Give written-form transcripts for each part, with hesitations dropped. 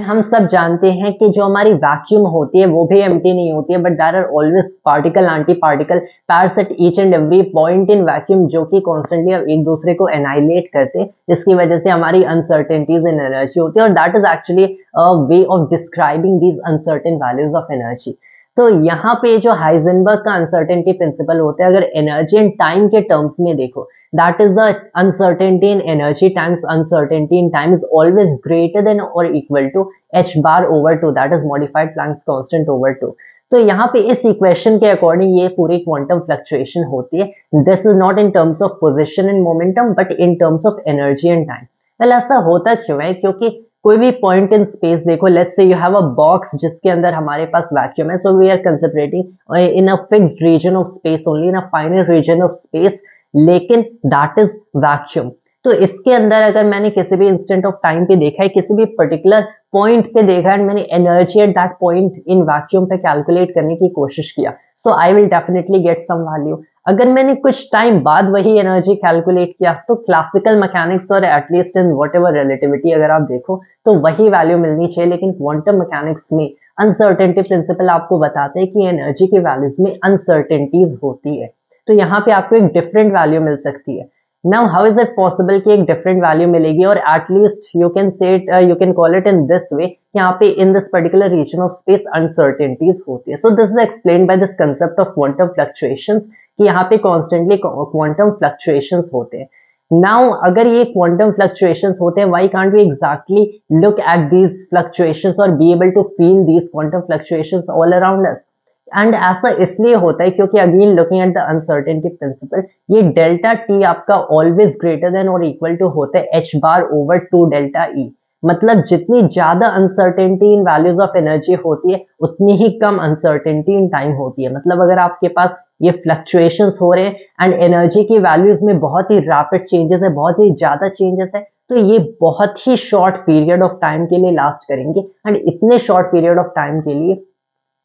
हम सब जानते हैं कि जो हमारी वैक्यूम होती है वो भी एम्प्टी नहीं होती है, but there are always particle anti particle pairs at each and every point in vacuum, जो कि कॉन्स्टेंटली एक दूसरे को एनाइलेट करते हैं, जिसकी वजह से हमारी अनसर्टेनिटीज इन एनर्जी होती है। और that is actually a way of describing these uncertain values of energy. तो यहाँ पे जो हाइजेनबर्ग का अनसर्टेनिटी प्रिंसिपल होता है, अगर एनर्जी एंड टाइम के टर्म्स में देखो, that is the uncertainty in energy times uncertainty in time is always greater than or equal to h bar over 2, that is modified Planck's constant over 2। तो यहाँ पे इस इक्वेशन के according ये पूरी क्वांटम फ्लक्चुएशन होती है। This is not in terms of position and momentum but in terms of energy and time. Well ऐसा होता क्यों है? क्योंकि कोई भी पॉइंट इन स्पेस देखो, let's say you have a box जिसके अंदर हमारे पास वैक्यूम है, so we are considerating in a fixed region of space only, in a final region of space, लेकिन दैट इज वैक्यूम। तो इसके अंदर अगर मैंने किसी भी इंस्टेंट ऑफ टाइम पे देखा है, किसी भी पर्टिकुलर पॉइंट पे देखा है, मैंने energy at that point in vacuum पे कैलकुलेट करने की कोशिश किया, so I will definitely get some value. अगर मैंने कुछ टाइम बाद वही एनर्जी कैलकुलेट किया तो क्लासिकल मैकेनिक्स और एटलीस्ट इन व्हाटएवर रिलेटिविटी अगर आप देखो तो वही वैल्यू मिलनी चाहिए। लेकिन क्वांटम मैकेनिक्स में अनसर्टेनिटी प्रिंसिपल आपको बताते हैं कि एनर्जी की वैल्यूज में अनसर्टेनिटीज होती है, तो यहाँ पे आपको एक डिफरेंट वैल्यू मिल सकती है। Now how is it possible कि एक डिफरेंट वैल्यू मिलेगी? और at least you can say it, you can call it in this way, यहाँ पे in this particular region of space uncertainties होती है। So this is explained by this concept of quantum fluctuations कि यहाँ पे constantly quantum fluctuations होते हैं। Now अगर ये क्वांटम फ्लक्चुएशंस होते हैं, why can't we exactly look at these fluctuations और be able to feel these quantum fluctuations all around us? And ऐसा इसलिए होता है क्योंकि again looking at the uncertainty principle, ये डेल्टा टी आपका ऑलवेज ग्रेटर देन और इक्वल टू होता है H bar over 2 delta E. मतलब जितनी ज्यादा uncertainty in values of energy होती है उतनी ही कम अनसर्टेनिटी इन टाइम होती है। मतलब अगर आपके पास ये फ्लक्चुएशंस हो रहे हैं एंड एनर्जी की वैल्यूज में बहुत ही रैपिड चेंजेस है, बहुत ही ज्यादा चेंजेस है, तो ये बहुत ही शॉर्ट पीरियड ऑफ टाइम के लिए लास्ट करेंगे। एंड इतने शॉर्ट पीरियड ऑफ टाइम के लिए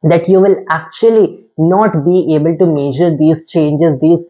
that you will actually not be able to measure these changes, these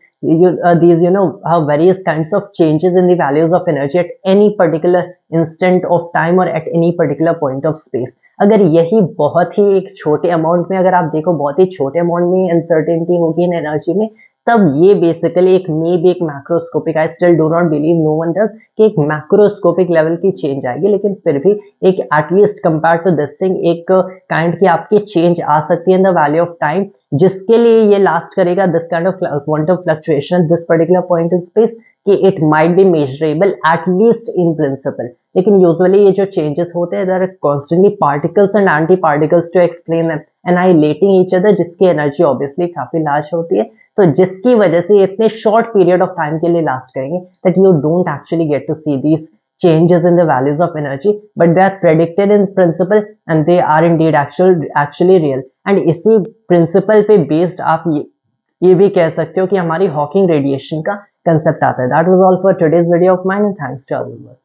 various kinds of changes in the values of energy at any particular instant of time or at any particular point of space। अगर यही बहुत ही एक छोटे amount में, अगर आप देखो बहुत ही छोटे अमाउंट में अनसर्टेनिटी होगी इन एनर्जी में, तब ये बेसिकली एक मे बी एक macroscopic, I still do not believe, no one does, कि एक मैक्रोस्कोपिक लेवल की चेंज आएगी। लेकिन फिर भी एक at least compare to this thing एक काइंड की आपकी चेंज आ सकती है in the value of time, जिसके लिए ये लास्ट करेगा this kind of quantum fluctuation this particular point in space, कि it might be measurable at least in principle. लेकिन यूजुअली ये जो चेंजेस होते हैं, there are constantly particles and anti particles to explain them annihilating each other, जिसकी energy obviously काफी large होती है, तो जिसकी वजह से ये इतने शॉर्ट पीरियड ऑफ टाइम के लिए लास्ट करेंगे that you don't actually get to see these changes in the values of energy, but they are predicted in principle and they are indeed actually real। and इसी principle पे based आप ये भी कह सकते हो कि हमारी हॉकिंग रेडिएशन का कंसेप्ट आता है। That was all for today's video of mine and thanks to all of us।